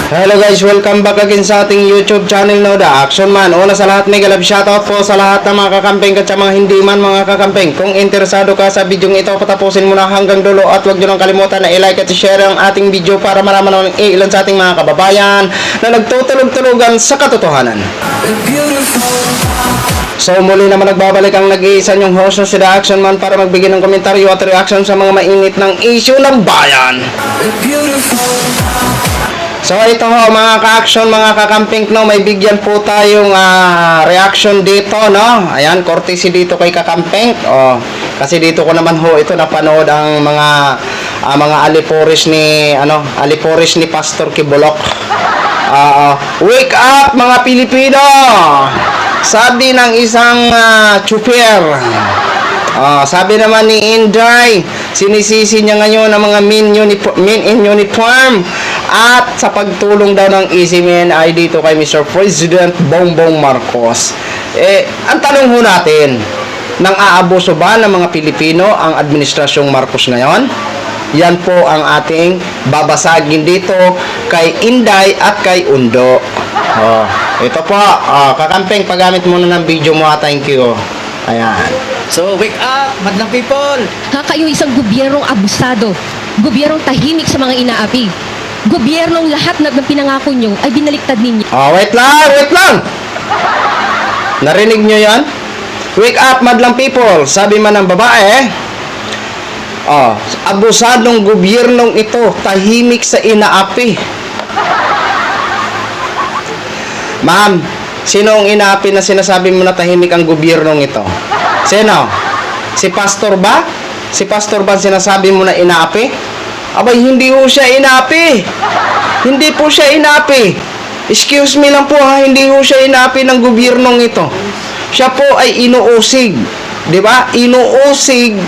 Hello guys, welcome back again sa ating YouTube channel, no, The Action Man. Una sa lahat, mega love shoutout po sa lahat ng mga kakampeng at sa mga hindi man mga kakampeng. Kung interesado ka sa video ito, patapusin mo na hanggang dulo at huwag nyo nang kalimutan na i-like at i-share ang ating video para malaman ng ilan sa ating mga kababayan na nagtutulog-tulugan sa katotohanan. So muli naman nagbabalik ang nag-iisa nyong host na si The Action Man para magbigay ng komentaryo at reaction sa mga mainit ng issue ng bayan. So ito ho mga ka-action, mga kakamping, no, may bigyan po tayong reaction dito, no. Ayan, courtesy dito kay kakamping. Kasi dito ko naman ho ito napanood ang mga aliporis ni Pastor Kibulok. Wake up mga Pilipino! Sabi ng isang chuper. Sabi naman ni Inday, sinisisi niya ngayon ang mga men in uniform at sa pagtulong daw ng ECMN ay dito kay Mr. President Bongbong Marcos. Ang tanong ho natin, nang aabuso ba ng mga Pilipino ang administrasyong Marcos ngayon? Yan po ang ating babasagin dito kay Inday at kay Undo. Ito po, kakampeng, paggamit muna ng video mo. Thank you. Ayan. So, wake up, madlang people! Kayo isang gobyernong abusado, gobyernong tahimik sa mga inaapi, gobyernong lahat na pinangako nyo ay binaliktad ninyo. Wait lang! Narinig nyo yan? Wake up, madlang people! Sabi man ng babae, abusadong gobyernong ito, tahimik sa inaapi. Ma'am, sino ang inaapi na sinasabi mo na tahimik ang gobyernong ito? Sino? Si Pastor ba? Si Pastor ba sinasabi mo na inaapi? Abay, hindi po siya inaapi. Hindi po siya inaapi. Excuse me lang po ha, hindi po siya inaapi ng gobyernong ito. Siya po ay inuusig. Diba? Inuusig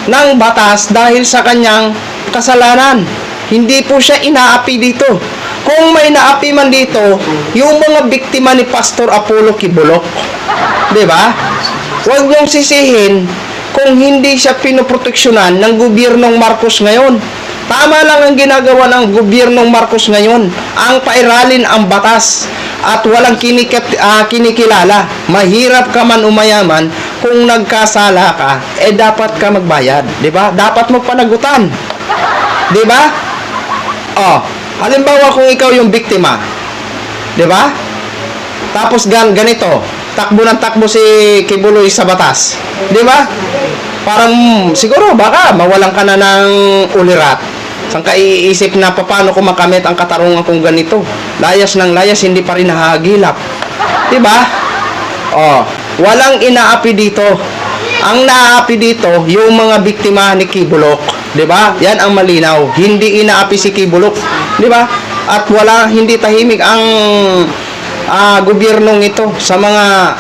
ng batas dahil sa kanyang kasalanan. Hindi po siya inaapi dito. Kung may naapi man dito, yung mga biktima ni Pastor Apollo Kibulok. Diba? Huwag niyong sisihin kung hindi siya pinoproteksyonan ng gobyernong Marcos ngayon. Tama lang ang ginagawa ng gobyernong Marcos ngayon. Ang pairalin ang batas at walang kinikilala. Mahirap ka man umayaman, kung nagkasala ka, dapat ka magbayad. Diba? Dapat mo panagutan. Diba? Halimbawa kung ikaw yung biktima. Diba? Tapos ganito, takbo ng takbo si Kibuloy sa batas. Di ba? Parang siguro baka mawalan ka na ng ulirat. Saan ka iisip na paano ko makamit ang katarungan kung ganito? Layas ng layas, hindi pa rin nahagilap. Di ba? Walang inaapi dito. Ang naaapi dito, yung mga biktima ni Kibulok. Di ba? Yan ang malinaw. Hindi inaapi si Kibulok. Di ba? At hindi tahimik ang gobyernong ito sa mga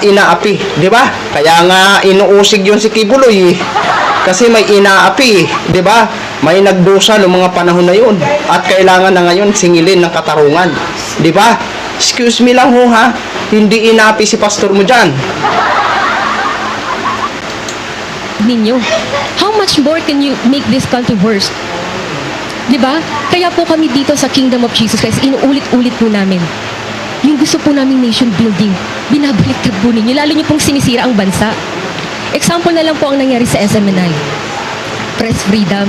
inaapi, di ba? Kaya nga inuusig yun si Kibuloy kasi may inaapi, di ba? May nagdusa noong mga panahon na yun at kailangan na ngayon singilin ng katarungan, di ba? Excuse me lang ho ha, hindi inaapi si pastor mo dyan. Ninyo, how much more can you make this country worse? Diba? Kaya po kami dito sa Kingdom of Jesus Christ, inuulit-ulit po namin. Yung gusto po naming nation building, binabaliktad po ninyo, lalo nyo pong sinisira ang bansa. Example na lang po ang nangyari sa SMNI. Press freedom.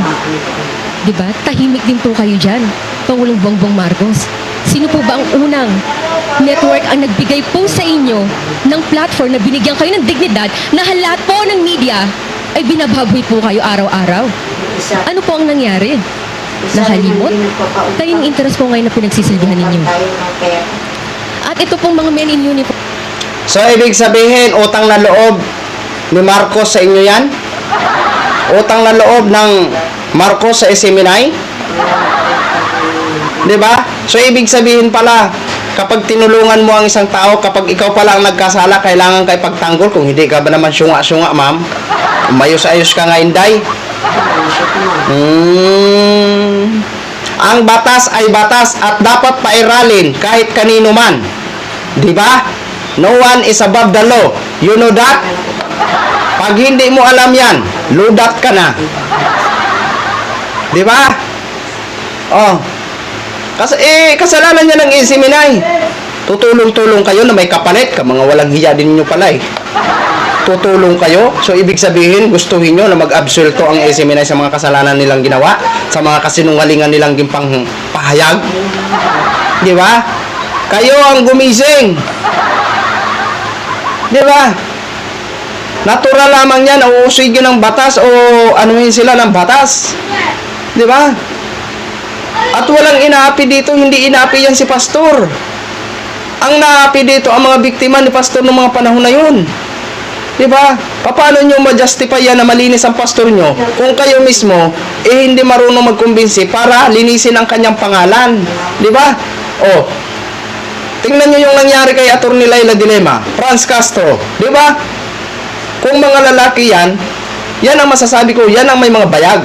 Diba? Tahimik din po kayo dyan. Pangulong Bongbong Marcos. Sino po ba ang unang network ang nagbigay po sa inyo ng platform na binigyan kayo ng dignidad na lahat po ng media ay binababoy po kayo araw-araw? Ano po ang nangyari? Nakalimot? Kayong interest po ngayon na pinagsisilbihan ninyo. At ito pong mga men in uniform. So, ibig sabihin, utang na loob ni Marcos sa inyo yan? Utang na loob ng Marcos sa SMNI? Diba? So, ibig sabihin pala, kapag tinulungan mo ang isang tao, kapag ikaw pala ang nagkasala, kailangan ka ipagtanggol. Kung hindi ka ba naman syunga-syunga, ma'am? Umayos-ayos ka nga, Inday. Ang batas ay batas at dapat pairalin kahit kanino man. Di ba? No one is above the law. You know that? Pag hindi mo alam yan, ludat ka na. Di ba? Kasi, kasalanan niya ng inseminay. Tutulong-tulong kayo na may kapalit. Mga walang hiya din nyo pala eh. Tutulong kayo. So, ibig sabihin, gustuhin nyo na mag-absulto ang inseminay sa mga kasalanan nilang ginawa, sa mga kasinungalingan nilang gimpang pahayag. Di ba? Kayo ang gumising. Di ba? Natural lamang yan, uusigin ng batas o anuhin sila ng batas. Di ba? At walang inaapi dito, hindi inaapi yan si pastor. Ang naapi dito ang mga biktima ni pastor ng mga panahon na yun. Di ba? Paano nyo ma-justify yan na malinis ang pastor nyo kung kayo mismo hindi marunong magkumbinsi para linisin ang kanyang pangalan? Di ba? Oh, tingnan nyo yung nangyari kay Atty. Laila Dilema, Franz Castro. Di ba? Kung mga lalaki yan, yan ang masasabi ko, yan ang may mga bayag.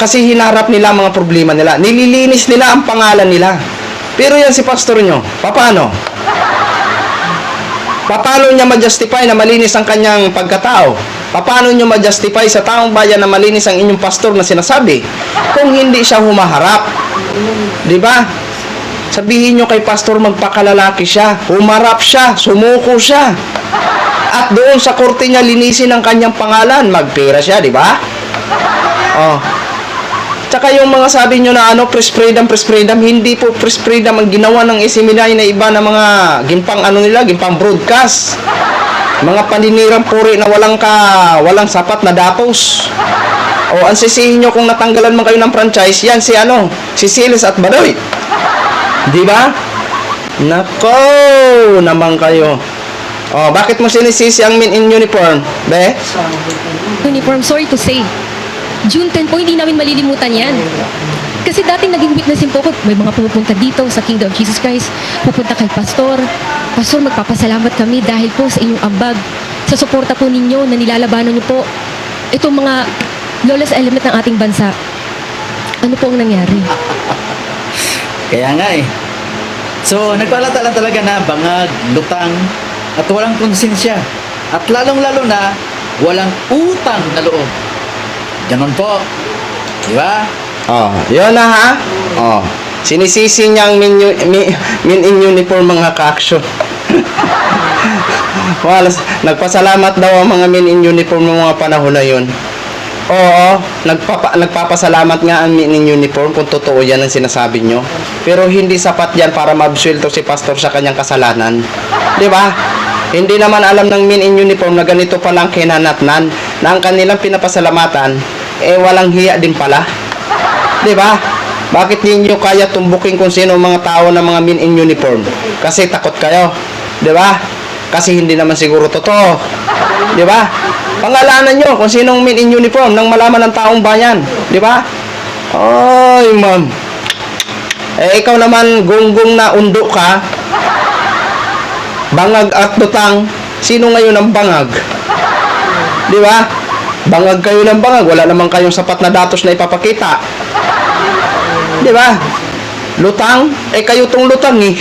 Kasi hinarap nila ang mga problema nila. Nililinis nila ang pangalan nila. Pero yan si pastor nyo, paano? Paano niya ma-justify na malinis ang kanyang pagkatao? Paano niyo ma-justify sa taong bayan na malinis ang inyong pastor na sinasabi kung hindi siya humaharap? Di ba? Sabihin nyo kay pastor magpakalalaki siya, humarap siya, sumuko siya. At doon sa korte niya linisin ang kanyang pangalan, magpera siya, di ba? Oh. Tsaka yung mga sabi nyo na press freedom, hindi po press freedom ang ginawa ng inseminay na iba na mga gimpang gimpang broadcast. Mga paninirang puri na walang sapat na datos. O ang sisihin nyo kung natanggalan man kayo ng franchise, yan si Siles at Badoy. Di ba? Nako naman kayo. Oh, bakit mo sinisisi ang men in uniform? Be? Uniform, sorry to say. June 10 po, hindi namin malilimutan yan. Kasi dati naging witnessin po ko, may mga pumupunta dito sa Kingdom of Jesus Christ, pupunta kay Pastor. Pastor, magpapasalamat kami dahil po sa inyong ambag, sa suporta po ninyo na nilalabanan niyo po itong mga lawless element ng ating bansa. Ano po ang nangyari? Kaya nga eh. So, nagpalata lang talaga na bangag, lutang, at walang konsensya. At lalong-lalo na, walang utang na loob. Ganon po. Di ba? Oh, yun na ha. Oh, sinisisi niya ang men in uniform mga ka-action. Nagpasalamat daw ang mga men in uniform ng mga panahon na yun. Oo, nagpapasalamat nga ang men in uniform kung totoo yan ang sinasabi nyo. Pero hindi sapat yan para maabsuelto si pastor sa kanyang kasalanan. Di ba? Hindi naman alam ng men in uniform na ganito palang kinanatnan na ang kanilang pinapasalamatan walang hiya din pala. 'Di ba? Bakit ninyo kaya tumbukin kung sino ang mga tao ng mga men in uniform? Kasi takot kayo. 'Di ba? Kasi hindi naman siguro totoo. 'Di ba? Pangalanan nyo kung sinong men in uniform nang malaman ng taong bayan. 'Di ba? Ay, ma'am. Ikaw naman gunggong na undo ka. Bangag at lutang, sino ngayon ang bangag? Di ba? Bangag kayo ng bangag, wala naman kayong sapat na datos na ipapakita. Di ba? Lutang, kayo tong lutang eh.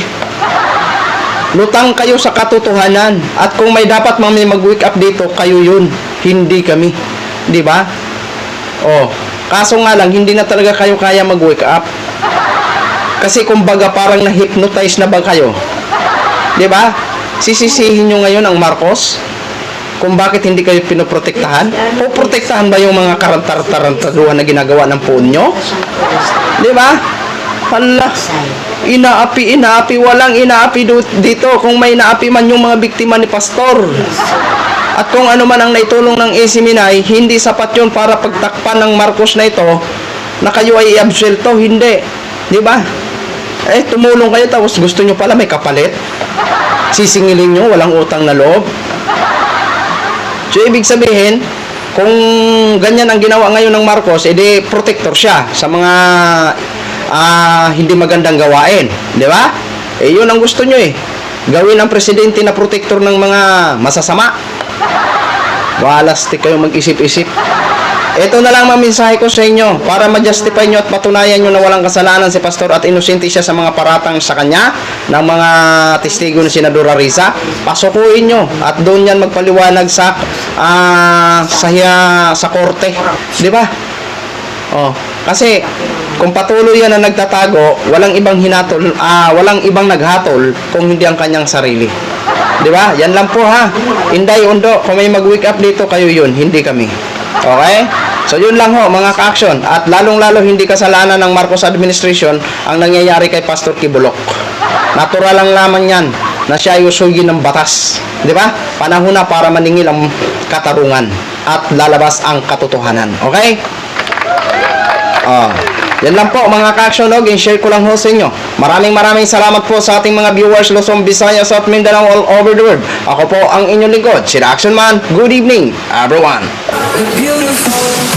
Lutang kayo sa katotohanan. At kung may dapat may mag-wake up dito, kayo yun. Hindi kami. Di ba? Oh, kaso nga lang, hindi na talaga kayo kaya mag-wake up. Kasi kumbaga parang na-hypnotize na ba kayo? Di ba? Sisisihin nyo ngayon ang Marcos kung bakit hindi kayo pinoprotektahan? Poprotektahan ba yung mga karantar-tarantaduhan na ginagawa ng phone nyo? Di ba? Hala, inaapi, walang inaapi dito. Kung may inaapi man yung mga biktima ni pastor. At kung ano man ang naitulong ng inseminay, hindi sapat yun para pagtakpan ng Marcos na ito na kayo ay i-absuelto. Hindi. Di ba? Tumulong kayo tapos gusto nyo pala may kapalit. Sisingilin nyo, walang utang na loob. So, ibig sabihin, kung ganyan ang ginawa ngayon ng Marcos, edi protector siya sa mga hindi magandang gawain. Di ba? Yun ang gusto nyo eh. Gawin ang presidente na protector ng mga masasama. Balastik kayo mag-isip-isip. Ito na lang maminsahe ko sa inyo para ma-justify nyo at patunayan nyo na walang kasalanan si pastor at inosente siya sa mga paratang sa kanya ng mga testigo ni Senadora Risa. Pasukuin nyo at doon yan magpaliwanag sa korte. Di ba? Oh, kasi Kung patuloy yan na nagtatago, walang ibang walang ibang naghatol kung hindi ang kanyang sarili. Di ba? Yan lang po ha. Inday, Undo, kung may mag-wake up dito, kayo yun, hindi kami. Okay? So yun lang ho, mga ka-action. At lalong-lalo hindi kasalanan ng Marcos administration ang nangyayari kay Pastor Kibulok. Natural lang naman yan na siya ay usugin ng batas. Di ba? Panahon na para maningil ang katarungan at lalabas ang katotohanan. Okay? Yan lang po mga ka-action dog, share ko lang ho sa inyo. Maraming salamat po sa ating mga viewers Luzon, Visayas at Mindanao all over the world. Ako po ang inyong lingkod, si The Action Man. Good evening, everyone. Beautiful.